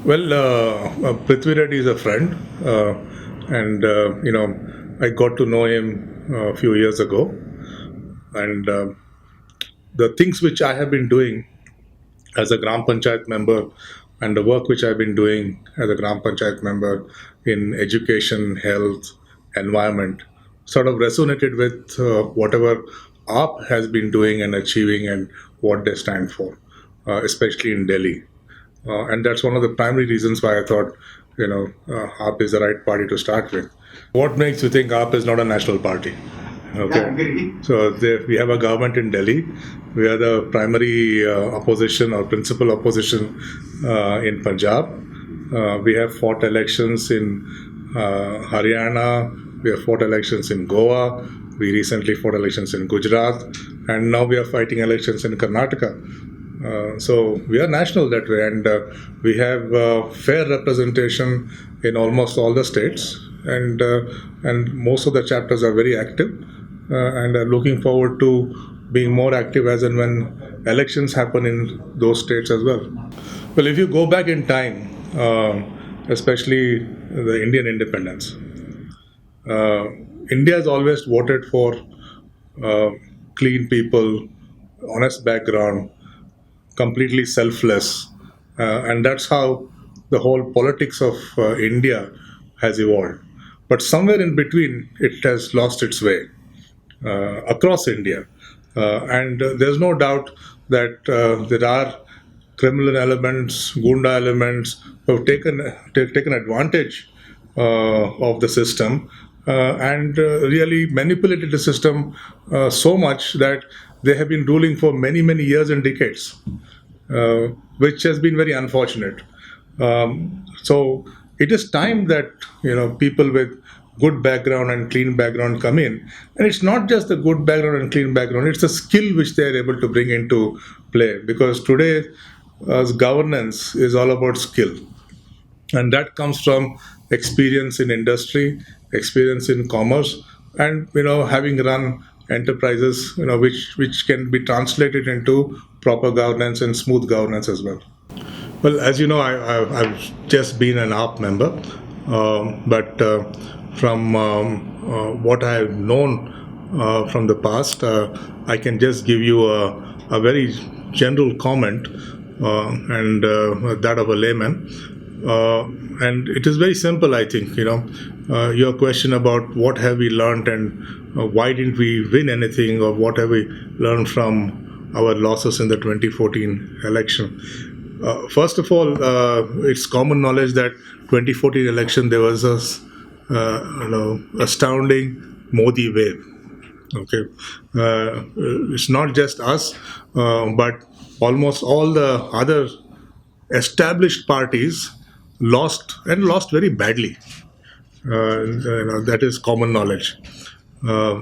Well, Prithvi Reddy is a friend, and I got to know him a few years ago, and the things which I have been doing as a Gram Panchayat member, and the work which I've been doing as a Gram Panchayat member in education, health, environment, sort of resonated with whatever AAP has been doing and achieving and what they stand for, especially in Delhi. And that's one of the primary reasons why I thought, AAP is the right party to start with. What makes you think AAP is not a national party? Okay. So we have a government in Delhi. We are the primary opposition or principal opposition in Punjab. We have fought elections in Haryana. We have fought elections in Goa. We recently fought elections in Gujarat. And now we are fighting elections in Karnataka. So we are national that way, and we have fair representation in almost all the states, and most of the chapters are very active, and are looking forward to being more active as and when elections happen in those states as well. Well, if you go back in time, especially the Indian independence, India has always voted for clean people, honest background, completely selfless, and that's how the whole politics of India has evolved. But somewhere in between, it has lost its way across India, and there's no doubt that there are criminal elements, gunda elements who have taken advantage of the system and really manipulated the system so much that they have been ruling for many years and decades, which has been very unfortunate. So it is time that people with good background and clean background come in, and it's not just the good background and clean background; it's the skill which they are able to bring into play. Because today, governance is all about skill, and that comes from experience in industry, experience in commerce, and having run enterprises, which can be translated into proper governance and smooth governance as well. Well, as you know, I've just been an AAP member, but from what I've known from the past, I can just give you a very general comment and that of a layman. And it is very simple, I think. Your question about what have we learned and why didn't we win anything, or what have we learned from our losses in the 2014 election. First of all, it's common knowledge that 2014 election there was a astounding Modi wave. Okay, it's not just us, but almost all the other established parties lost very badly. That is common knowledge.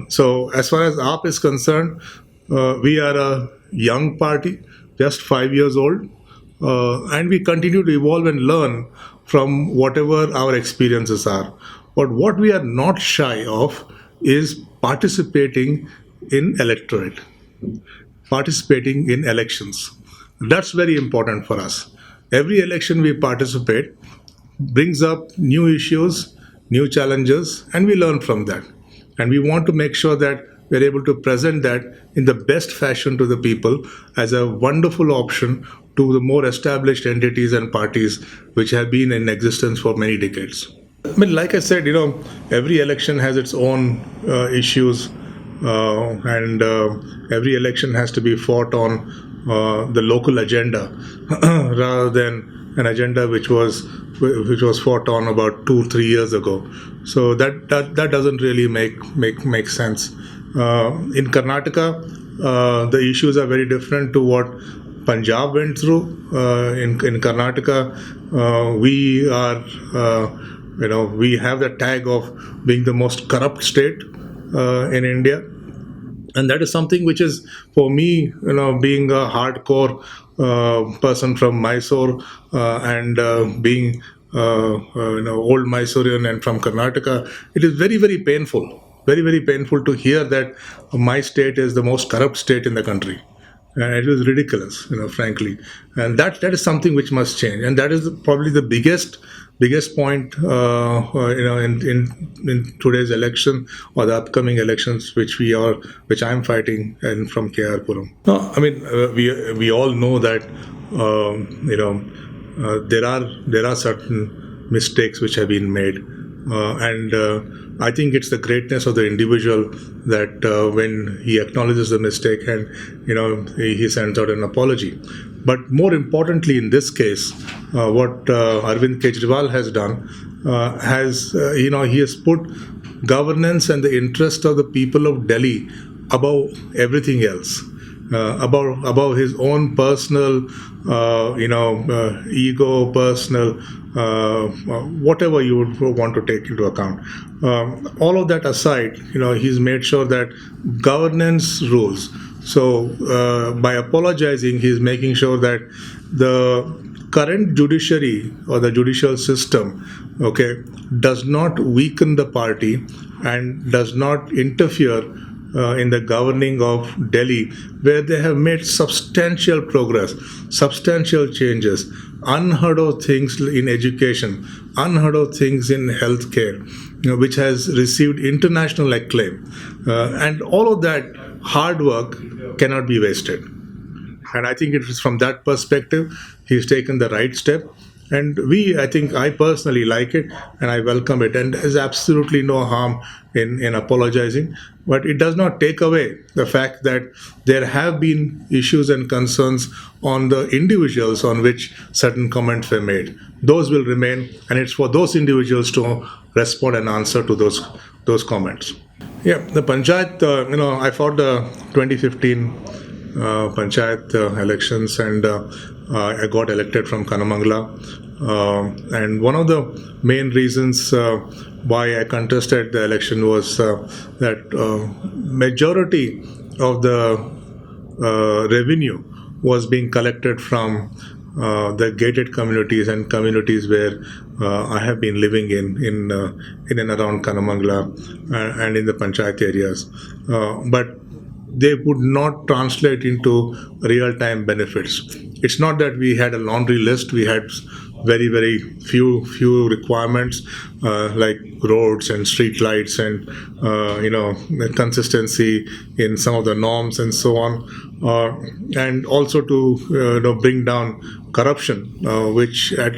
So as far as AAP is concerned, we are a young party, just 5 years old, and we continue to evolve and learn from whatever our experiences are. But what we are not shy of is participating in electorate, participating in elections. That's very important for us. Every election we participate brings up new issues, new challenges, and we learn from that. And we want to make sure that we're able to present that in the best fashion to the people as a wonderful option to the more established entities and parties which have been in existence for many decades. I mean, like I said, every election has its own issues, and every election has to be fought on the local agenda rather than an agenda which was fought on about 2-3 years ago. So that doesn't really make sense. In Karnataka, the issues are very different to what Punjab went through. In Karnataka, we have the tag of being the most corrupt state in India. And that is something which is, for me, being a hardcore person from Mysore and being old Mysorean and from Karnataka, it is very painful, very painful to hear that my state is the most corrupt state in the country. and it was ridiculous, frankly. And that is something which must change, and that is probably the biggest point, in today's election or the upcoming elections, which I'm fighting, and from KR Puram. No, I mean, we all know that there are certain mistakes which have been made, and I think it's the greatness of the individual that when he acknowledges the mistake and he sends out an apology. But more importantly, in this case, what Arvind Kejriwal has done he has put governance and the interest of the people of Delhi above everything else. Above his own personal, ego, personal, whatever you would want to take into account. All of that aside, he's made sure that governance rules. So by apologizing, he's making sure that the current judiciary or the judicial system, does not weaken the party and does not interfere in the governing of Delhi, where they have made substantial progress, substantial changes, unheard of things in education, unheard of things in healthcare, which has received international acclaim. And all of that hard work cannot be wasted. And I think it is from that perspective, he's taken the right step. And I personally like it and I welcome it. And there's absolutely no harm in apologizing. But it does not take away the fact that there have been issues and concerns on the individuals on which certain comments were made. Those will remain, and it's for those individuals to respond and answer to those comments. Yeah, the panchayat, I fought the 2015 panchayat elections, and I got elected from Kannamangala. And one of the main reasons why I contested the election was that majority of the revenue was being collected from the gated communities and communities where I have been living in and around Kannamangala and in the panchayat areas. But they would not translate into real-time benefits. It's not that we had a laundry list. We had very, very few requirements like roads and street lights and consistency in some of the norms and so on, and also to bring down corruption, which at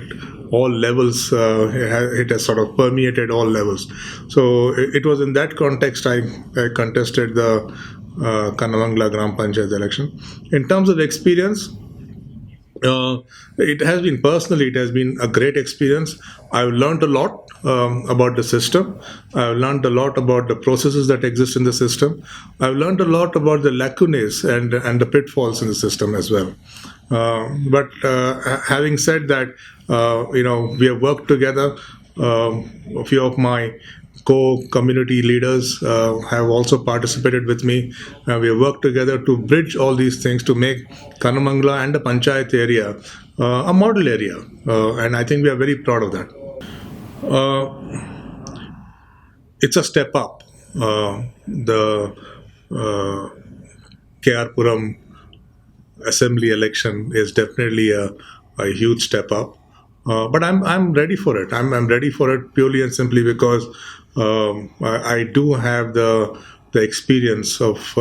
all levels it has sort of permeated all levels. So it was in that context I contested the Kannamangala Gram Panchayat election. In terms of experience, it has been a great experience. I've learned a lot about the system. I've learned a lot about the processes that exist in the system. I've learned a lot about the lacunae and the pitfalls in the system as well. But having said that, we have worked together. A few of my co-community leaders have also participated with me. We have worked together to bridge all these things to make Kannamangala and the panchayat area a model area. And I think we are very proud of that. It's a step up. The KR Puram Assembly election is definitely a huge step up. But I'm ready for it. I'm ready for it purely and simply because I do have the experience of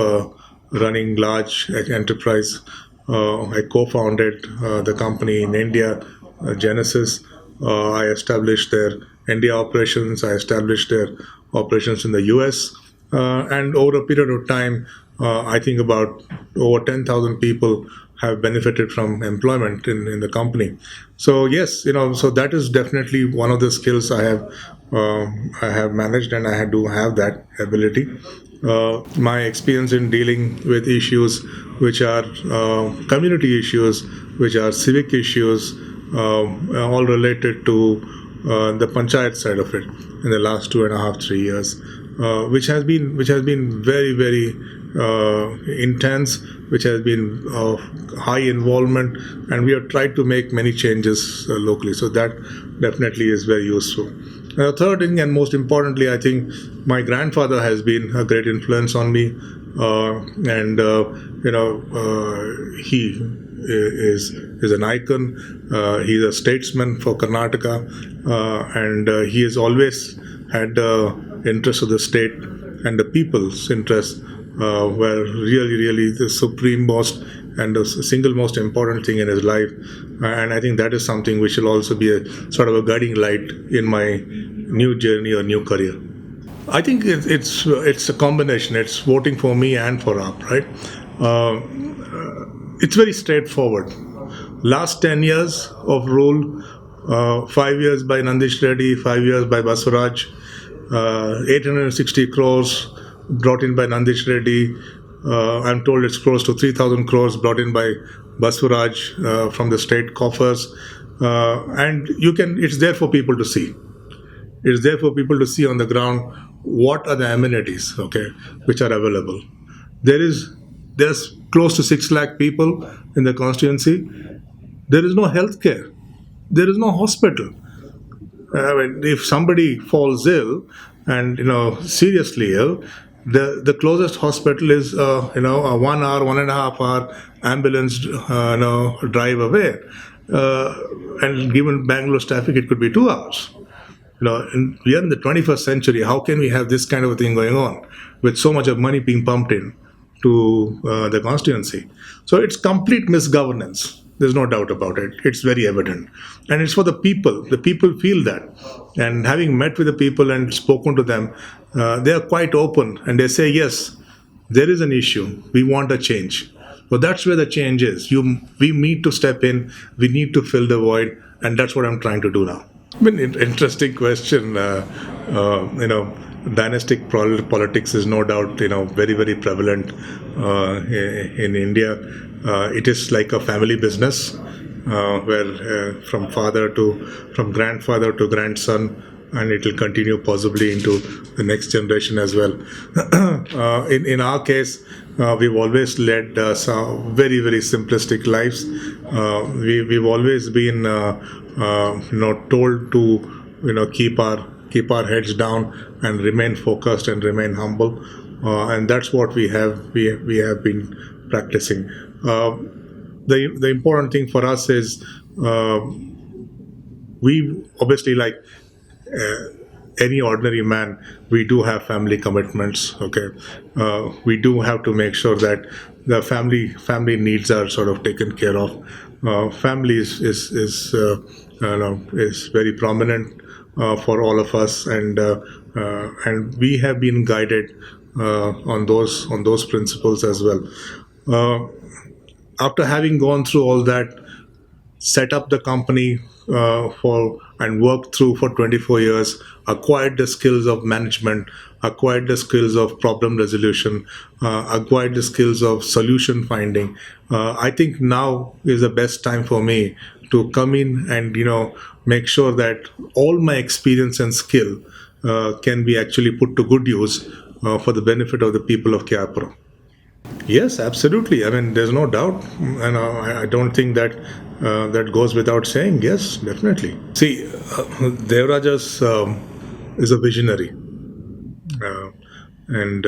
running large enterprise. I co-founded the company in India, Genisys. I established their India operations. I established their operations in the US. And over a period of time, I think about over 10,000 people have benefited from employment in the company. So yes, so that is definitely one of the skills I have managed, and I do have that ability. My experience in dealing with issues which are community issues, which are civic issues, all related to the panchayat side of it in the last 2.5-3 years, which has been very, very intense, which has been of high involvement, and we have tried to make many changes locally. So that definitely is very useful. Third thing, and most importantly, I think my grandfather has been a great influence on me, and he is an icon. He's a statesman for Karnataka, and he has always had the interest of the state and the people's interest were really the supreme most and the single most important thing in his life. And I think that is something which will also be a sort of a guiding light in my new journey or new career. I think it's a combination. It's voting for me and for AAP, right? It's very straightforward. Last 10 years of rule, 5 years by Nandish Reddy, 5 years by Basuraj, 860 crores brought in by Nandish Reddy. I'm told it's close to 3,000 crores brought in by Basuraj from the state coffers. And it's there for people to see. It's there for people to see on the ground what are the amenities, okay, which are available. There's close to 6 lakh people in the constituency. There is no health care. There is no hospital. I mean, if somebody falls ill and seriously ill, the closest hospital is a 1 hour, 1.5 hour ambulance drive away. And given Bangalore's traffic, it could be 2 hours. We are in the 21st century. How can we have this kind of a thing going on with so much of money being pumped in to the constituency? So it's complete misgovernance. There's no doubt about it. It's very evident. And it's for the people. The people feel that. And having met with the people and spoken to them, they are quite open and they say, yes, there is an issue. We want a change. So that's where the change is. We need to step in. We need to fill the void. And that's what I'm trying to do now. Interesting question. Dynastic politics is no doubt, very prevalent in India. It is like a family business where from grandfather to grandson, and it will continue possibly into the next generation as well. In our case, we've always led some very simplistic lives. We've always been told to keep our heads down and remain focused and remain humble, and that's what we have been practicing. The important thing for us is we obviously, like any ordinary man, we do have family commitments. Okay, we do have to make sure that the family needs are sort of taken care of. Family is very prominent for all of us, and we have been guided on those principles as well. After having gone through all that, set up the company and worked through for 24 years, acquired the skills of management, acquired the skills of problem resolution, acquired the skills of solution finding. I think now is the best time for me to come in and make sure that all my experience and skill can be actually put to good use for the benefit of the people of KR Puram. Yes, absolutely. I mean, there's no doubt, and I don't think that that goes without saying. Yes, definitely. See, Devarajas is a visionary, and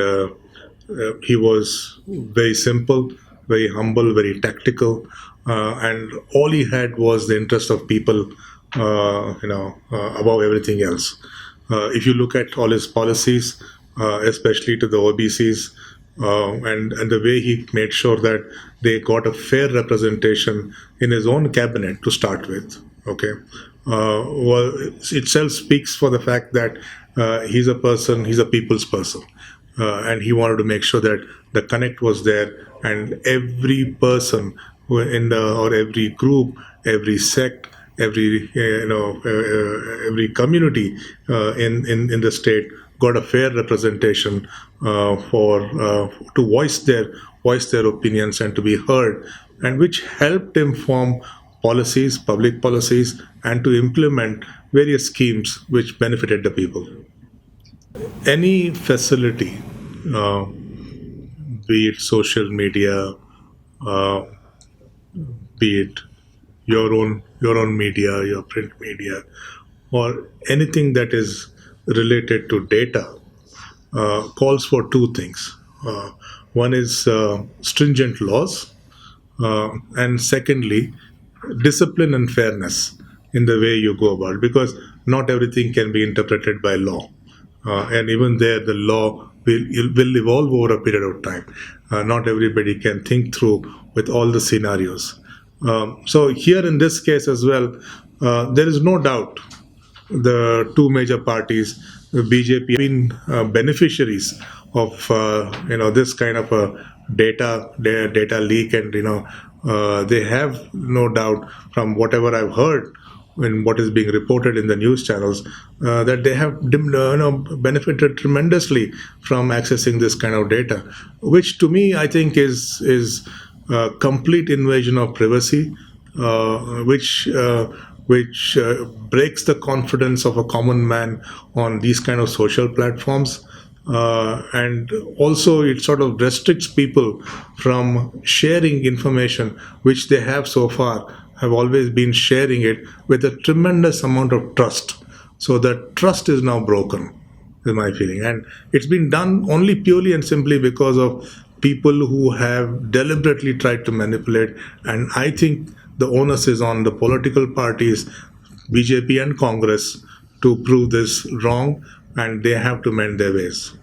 he was very simple, very humble, very tactical, and all he had was the interest of people, above everything else. If you look at all his policies, especially to the OBCs, and the way he made sure that they got a fair representation in his own cabinet to start with. Okay, itself speaks for the fact that he's a people's person, and he wanted to make sure that the connect was there, and every person or every group, every sect, every every community in the state got a fair representation to voice their opinions and to be heard, and which helped him form policies, public policies, and to implement various schemes which benefited the people. Any facility, be it social media, be it your own media, your print media, or anything that is related to data calls for two things. One is stringent laws, and secondly, discipline and fairness in the way you go about it, because not everything can be interpreted by law. And even there, the law will evolve over a period of time. Not everybody can think through with all the scenarios. So here in this case as well, there is no doubt the two major parties, the BJP, have been beneficiaries of this kind of a data leak, and they have no doubt, from whatever I've heard and what is being reported in the news channels, that they have benefited tremendously from accessing this kind of data, which to me I think is a complete invasion of privacy, which breaks the confidence of a common man on these kind of social platforms. And also it sort of restricts people from sharing information which they have so far have always been sharing it with a tremendous amount of trust. So the trust is now broken, is my feeling. And it's been done only purely and simply because of people who have deliberately tried to manipulate. And I think the onus is on the political parties, BJP and Congress, to prove this wrong, and they have to mend their ways.